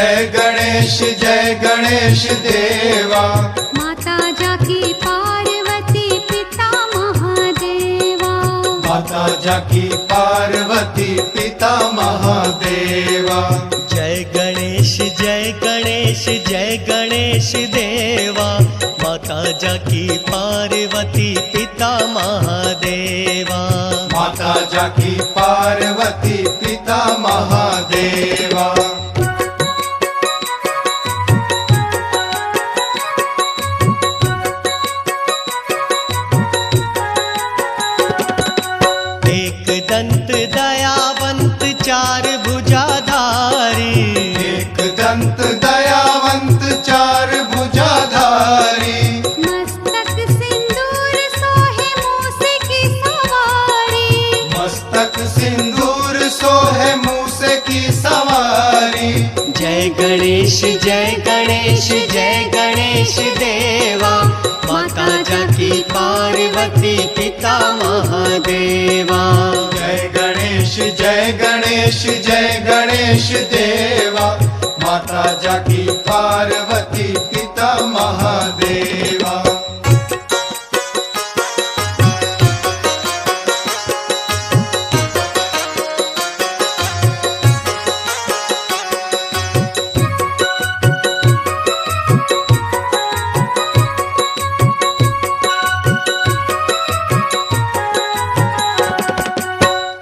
जय गणेश देवा। माता जाकी पार्वती पिता महादेवा। माता जाकी पार्वती पिता महादेवा। जय गणेश जय गणेश जय गणेश देवा। माता जाकी पार्वती पिता महादेवा। माता जाकी पार्वती पिता महादेवा। एक दंत दयावंत चार भुजाधारी। एक दंत दयावंत चार भुजाधारी। मस्तक सिंदूर सोहे मूसे की सवारी। मस्तक सिंदूर सोहे मूसे की सवारी। जय गणेश जय गणेश जय गणेश देवा। माता जाकी पार्वती पिता महादेवा। जय गणेश जय गणेश जय गणेश देवा। माता जाकी पार्वती पिता महादेवा।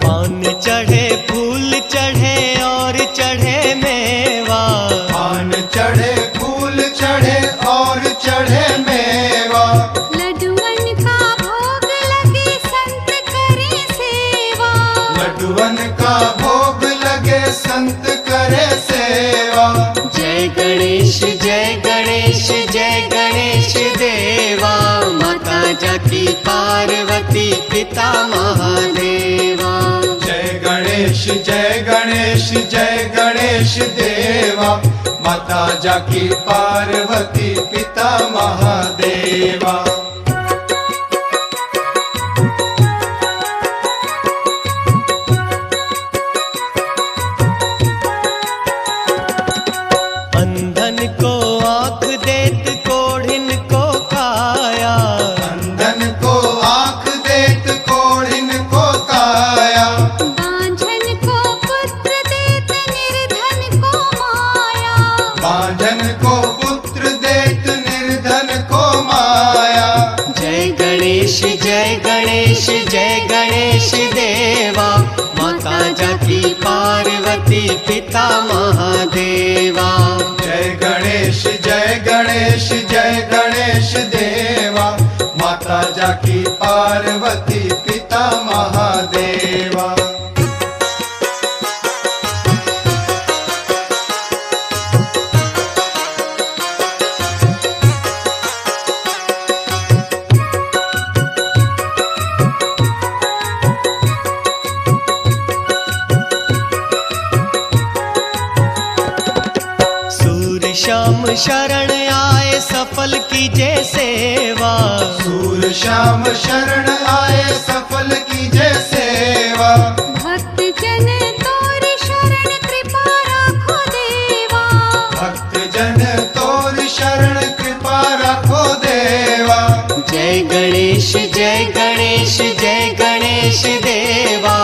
पान चढ़े फूल चढ़े और चढ़े मेवा। पान चढ़े फूल चढ़े और चढ़े मेवा। लड्डुअन का भोग लगे संत करे सेवा। लड्डुअन का भोग लगे संत करे सेवा। जय गणेश जय गणेश जय गणेश देवा। माता जाकी पार्वती पिता महादेवा। जय गणेश जय गणेश जय गणेश देवा। माता जाकी पार्वती पिता महादेवा। अंधन को आँख देत कोढ़िन को काया। अंधन को आँख देत कोढ़िन को काया। बांझन को पुत्र देत निर्धन को माया। बांझन को पुत्र देत निर्धन को माया। जय गणेश जय गणेश जय गणेश देवा। माता जाकी पार्वती पिता महादेवा। जय गणेश जय गणेश जय गणेश देवा। माता जाकी पार्वती पिता महादेवा। सूर श्याम शरण आए सफल कीजे सेवा। सूर श्याम शरण आए सफल कीजे सेवा। भक्त जन तोर शरण कृपा राखो देवा। भक्त जन तोर शरण कृपा रखो देवा। जय गणेश जय गणेश जय गणेश देवा।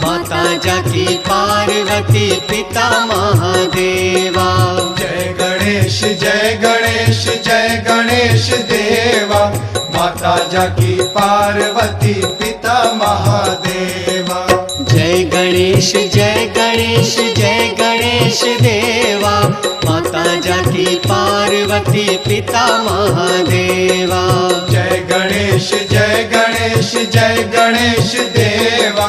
माता जाकी पार्वती पिता महादेवा। जय गणेश जय गणेश जय गणेश देवा। माता जाकी पार्वती पिता महादेवा। जय गणेश जय गणेश जय गणेश देवा। माता जाकी पार्वती पिता महादेवा। जय गणेश जय गणेश जय गणेश देवा।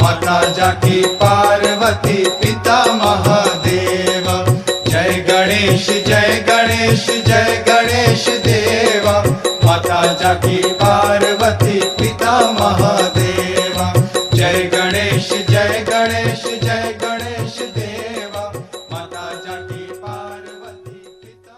माता जाकी पार्वती पिता महादेवा। जय गणेश जय गणेश जय गणेश देवा। माता जाकी पार्वती पिता महादेवा। जय गणेश जय गणेश जय गणेश देवा। माता जाकी पार्वती पिता।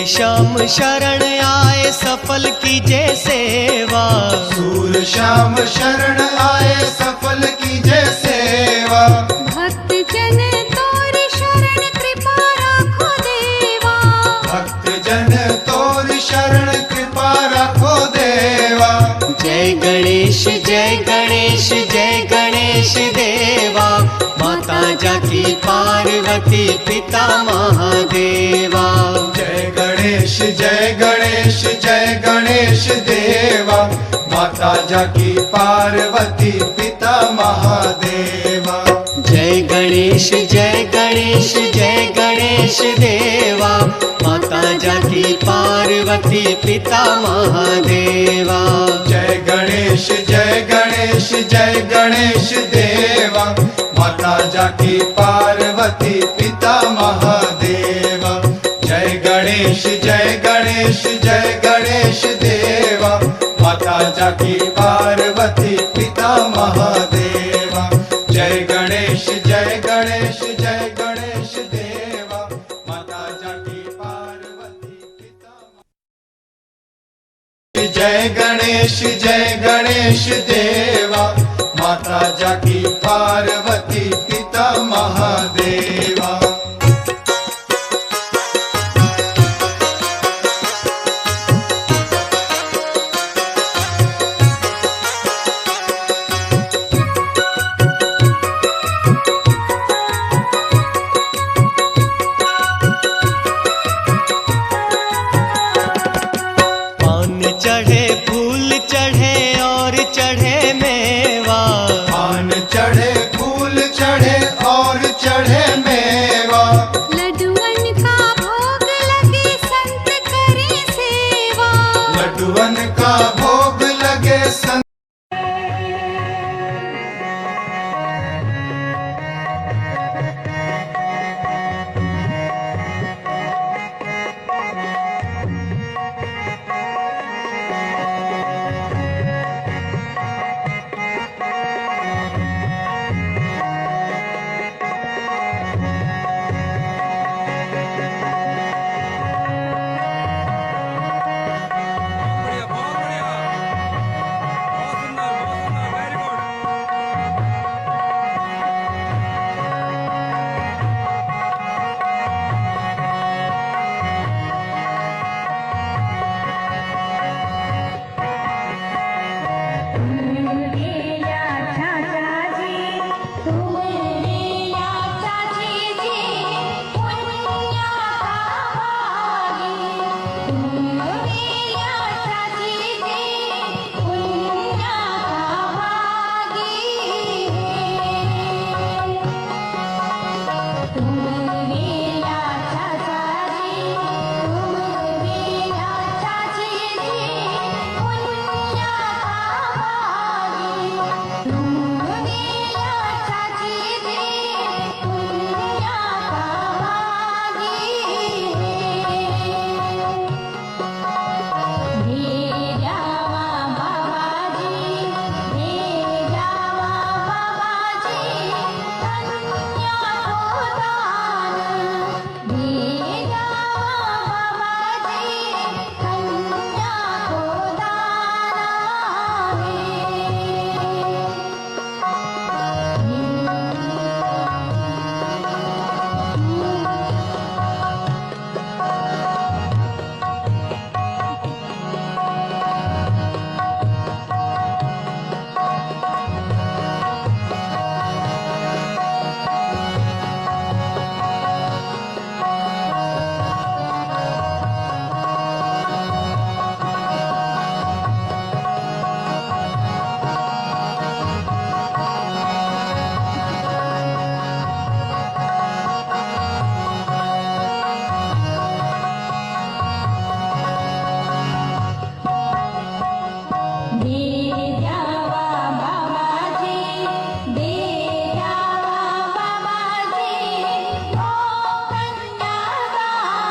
श्याम शरण आए सफल कीजे सेवा। सूर श्याम शरण आए सफल कीजे सेवा। भक्त जन तोर शरण कृपा राखो देवा। भक्त जन तोर शरण कृपा राखो देवा। जय गणेश जय गणेश जय गणेश देवा। माता जाकी पार्वती पिता महादेवा। जय गणेश जय गणेश जय गणेश देवा। माता जाकी पार्वती पिता महादेवा। जय गणेश जय गणेश जय गणेश देवा। माता जाकी पार्वती पिता महादेवा। जय गणेश जय गणेश जय गणेश देवा। माता जाकी पार्वती पिता महादेवा। जय गणेश जय गणेश जय गणेश देवा। माता जाकी पार्वती पिता महादेवा। जय गणेश जय गणेश जय गणेश देवा। माता जाकी पार्वती पिता। जय गणेश जय गणेश देवा। माता जाकी पार्वती पिता महादेवा। पान चढ़े फूल चढ़े और चढ़े मेवा। पान चढ़े फूल चढ़े और चढ़े मेवा। लड्डुअन का भोग लगे संत करे सेवा। लड्डुअन का भोग लगे संत। बढ़िया बहुत बढ़िया बहुत सुंदर वेरी गुड।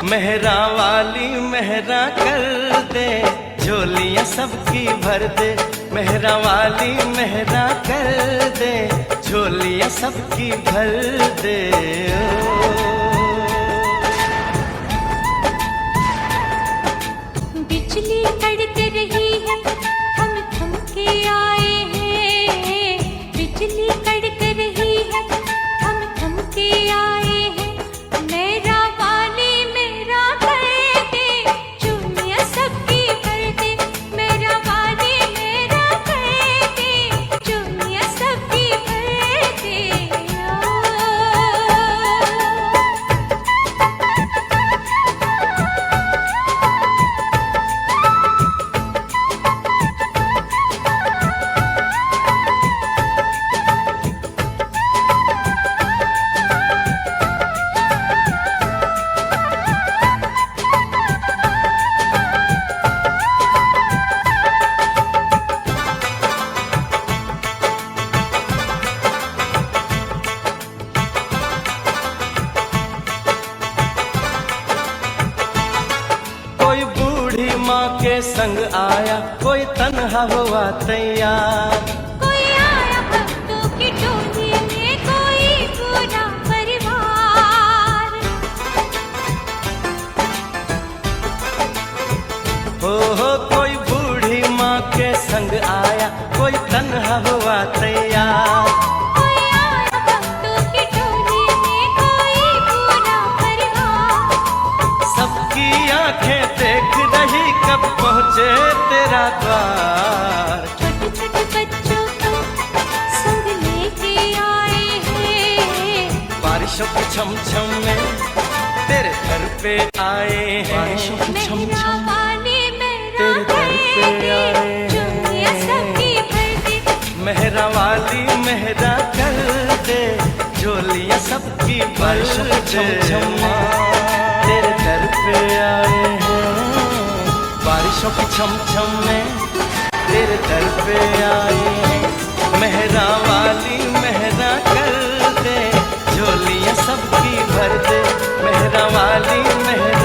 मेहरा वाली मेहरा कर दे, झोलियां सबकी भर दे। मेहरा वाली मेहरा कर दे, झोलियां सबकी भर दे। माँ के संग आया, कोई तन्हा हुआ तैयार। कोई आया भक्तों की टोली में, कोई पूरा परिवार। हो कोई बूढ़ी माँ के संग आया, कोई तन्हा हुआ तैयार। कोई आया भक्तों की टोली में, कोई पूरा परिवार। सबकी आंखें देख रही, कब पहुँचे तेरा द्वार। छोटे छोटे बच्चों को संग लेके आए हैं, बारिशों की छम छम में तेरे घर पे आए हैं। बारिशों की छम छम तेरे घर पे आए हैं। मेहरा वाली मेहरा कर दे, झोलियां सबकी भर दे। तेरे दर पे आए हैं, बारिशों की छम छम में तेरे दर पे आए हैं। मेहरा वाली मेहरा कर दे, झोलियां सबकी भर दे। मेहरा वाली मेहरा